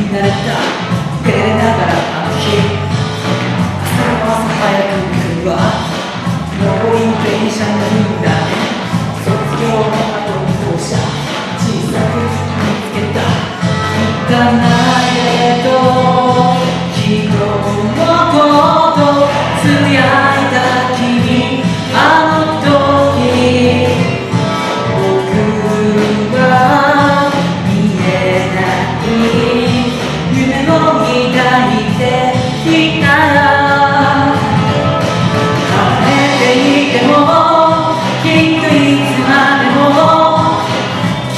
になれた照れながらあの日朝早く来るわ残り電車に乗るんだね卒業の後に校舎小さく見つけた行かないでと人のことつぶやいた君あの時僕は見えない夢を抱いていた晴れていてもきっといつまでも君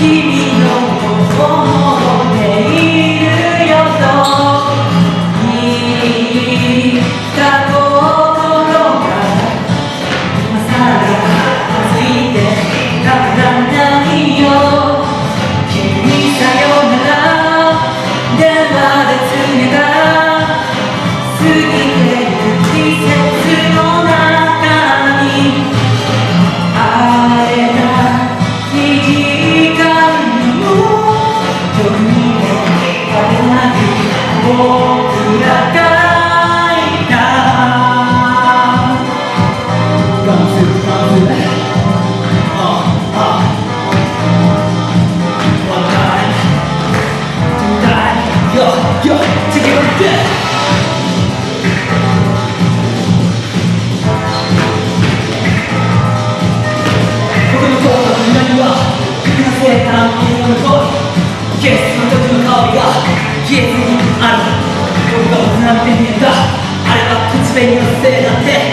のことを思っているよと言った心が今さらついてたまらないよ君さよなら電話で告げた過ぎてゆく季節の中に会えた2時間も夜にも晴れなく僕らがいた One, two, one, two, one time, two time, yo, yo, take it like that僕の心の裏には隠せた君の声季節の時の香りが消えずにある僕が大人って見えたあれは口紅のせいだって